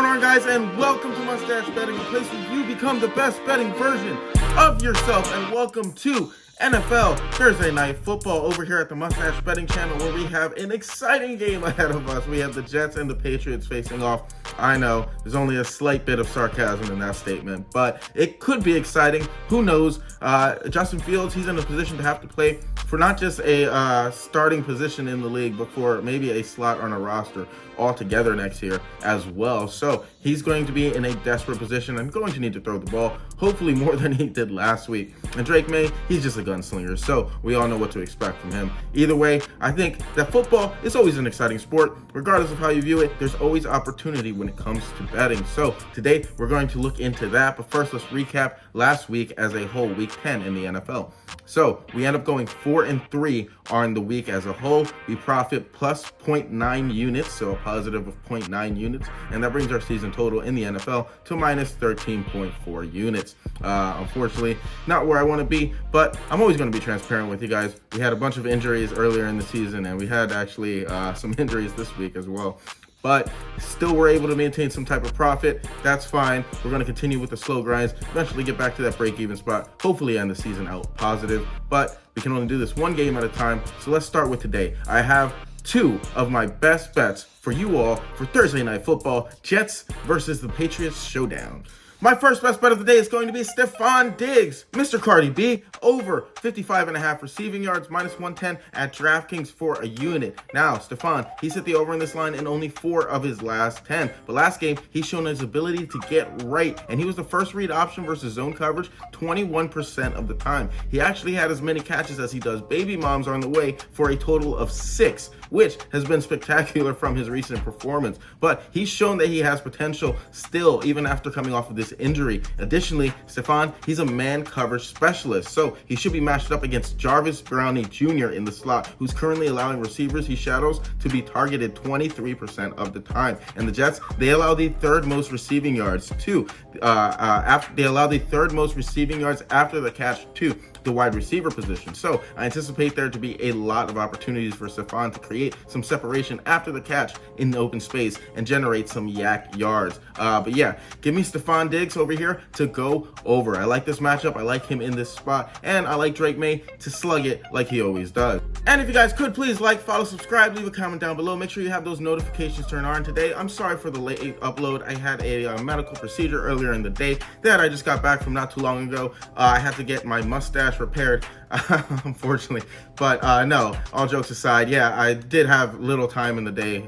on, guys, and welcome to Mustache Betting, a place where you become the best betting version of yourself. And welcome to NFL Thursday Night Football over here at the Mustache Betting channel, where we have an exciting game ahead of us. We have the Jets and the Patriots facing off. I know there's only a slight bit of sarcasm in that statement, but it could be exciting. Who knows? Justin Fields, he's in a position to have to play for not just a starting position in the league, but for maybe a slot on a roster altogether next year as well. So he's going to be in a desperate position and going to need to throw the ball, hopefully more than he did last week. And Drake May, he's just a gunslinger, so we all know what to expect from him. Either way, I think that football is always an exciting sport. Regardless of how you view it, there's always opportunity when it comes to betting. So today we're going to look into that, but first let's recap last week as a whole, week 10 in the NFL. So we end up going 4-3 on the week as a whole. We profit plus 0.9 units, so a positive of 0.9 units, and that brings our season total in the NFL to minus 13.4 units. Unfortunately, not where I want to be, but I'm always going to be transparent with you guys. We had a bunch of injuries earlier in the season, and we had actually some injuries this week as well. But still we're able to maintain some type of profit. That's fine. We're going to continue with the slow grinds, eventually get back to that break-even spot, hopefully end the season out positive. But we can only do this one game at a time. So let's start with today. I have two of my best bets for you all for Thursday Night Football, Jets versus the Patriots showdown. My first best bet of the day is going to be Stefon Diggs, Mr. Cardi B, over 55.5 receiving yards, minus 110 at DraftKings for a unit. Now, Stefon, he's hit the over in this line in only 4 of his last 10. But last game, he's shown his ability to get right, and he was the first read option versus zone coverage 21% of the time. He actually had as many catches as he does baby moms on the way for a total of 6, which has been spectacular from his recent performance. But he's shown that he has potential still, even after coming off of this injury. Additionally, Stefon, he's a man coverage specialist, so he should be matched up against Jarvis Brownie Jr. in the slot, who's currently allowing receivers he shadows to be targeted 23% of the time. And the Jets, they allow the third most receiving yards to after the catch to the wide receiver position. So I anticipate there to be a lot of opportunities for Stefon to create some separation after the catch in the open space and generate some yak yards. But yeah, give me Stefon Diggs over here to go over. I like this matchup. I like him in this spot, and I like Drake May to slug it like he always does. And if you guys could, please like, follow, subscribe, leave a comment down below. Make sure you have those notifications turned on. Today, I'm sorry for the late upload. I had a medical procedure earlier in the day that I just got back from not too long ago. I had to get my mustache repaired, unfortunately. But no, all jokes aside, yeah, I did have little time in the day,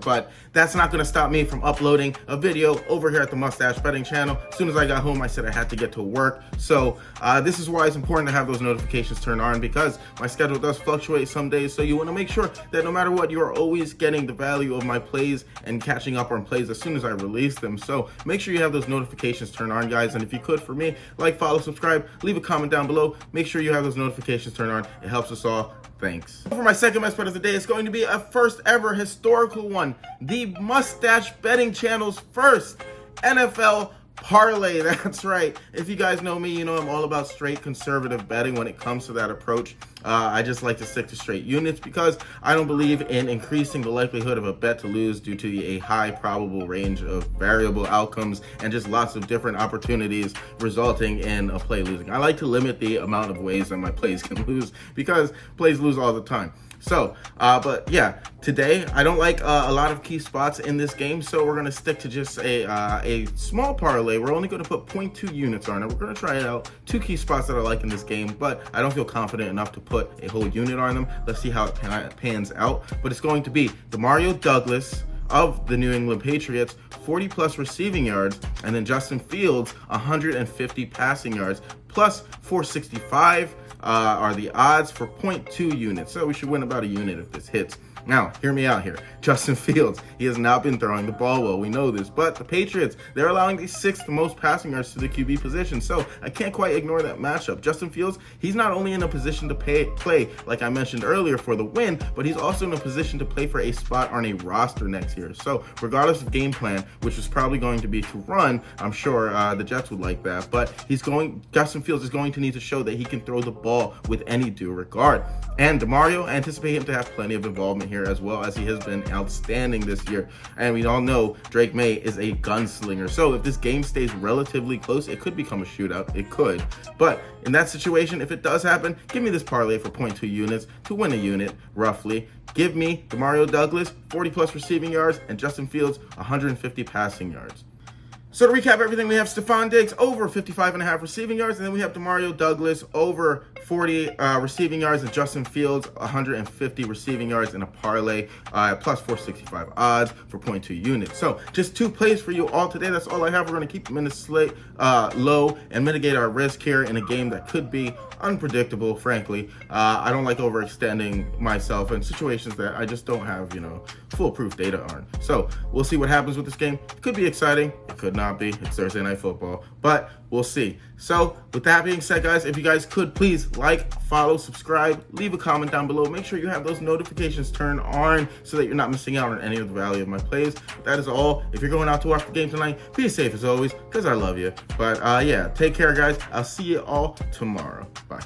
but that's not going to stop me from uploading a video over here at the Mustache Betting channel. As soon as I got home, I said I had to get to work. So this is why it's important to have those notifications turned on, because my schedule does fluctuate some days. So you want to make sure that no matter what, you are always getting the value of my plays and catching up on plays as soon as I release them. So make sure you have those notifications turned on, guys. And if you could, for me, like, follow, subscribe, leave a comment down below. Make sure you have those notifications turned on. It helps us all. Thanks. For my second best bet of the day, it's going to be a first ever historical one. The Mustache Betting channel's first NFL parlay. That's right. If you guys know me, you know I'm all about straight conservative betting when it comes to that approach. I just like to stick to straight units because I don't believe in increasing the likelihood of a bet to lose due to a high probable range of variable outcomes and just lots of different opportunities resulting in a play losing. I like to limit the amount of ways that my plays can lose because plays lose all the time. So, but yeah, today I don't like a lot of key spots in this game, so we're going to stick to just a small parlay. We're only going to put 0.2 units on it. We're going to try it out. 2 key spots that I like in this game, but I don't feel confident enough to put a whole unit on them. Let's see how it pans out. But it's going to be Demario Douglas of the New England Patriots, 40 plus receiving yards, and then Justin Fields, 150 passing yards, plus 465 are the odds for 0.2 units. So we should win about a unit if this hits. Now, hear me out here. Justin Fields, he has not been throwing the ball well. We know this. But the Patriots, they're allowing the 6th most passing yards to the QB position. So I can't quite ignore that matchup. Justin Fields, he's not only in a position to play, like I mentioned earlier, for the win, but he's also in a position to play for a spot on a roster next year. So regardless of game plan, which is probably going to be to run, I'm sure the Jets would like that. But Justin Fields is going to need to show that he can throw the ball with any due regard. And Demario, I anticipate him to have plenty of involvement here. here, as well as he has been outstanding this year. And we all know Drake May is a gunslinger. So if this game stays relatively close, it could become a shootout. It could. But in that situation, if it does happen, give me this parlay for 0.2 units to win a unit, roughly. Give me Demario Douglas, 40 plus receiving yards, and Justin Fields, 150 passing yards. So to recap everything, we have Stephon Diggs over 55.5 receiving yards, and then we have Demario Douglas over 40 receiving yards, and Justin Fields 150 receiving yards in a parlay plus 465 odds for 0.2 units. So just 2 plays for you all today. That's all I have. We're going to keep them in the slate low and mitigate our risk here in a game that could be unpredictable, frankly. I don't like overextending myself in situations that I just don't have, foolproof data on. So we'll see what happens with this game. It could be exciting. It could not be. It's Thursday Night Football, but we'll see. So with that being said, guys, if you guys could please like, follow, subscribe, leave a comment down below. Make sure you have those notifications turned on so that you're not missing out on any of the value of my plays. But that is all. If you're going out to watch the game tonight, be safe as always, because I love you. But yeah, take care, guys. I'll see you all tomorrow. Bye.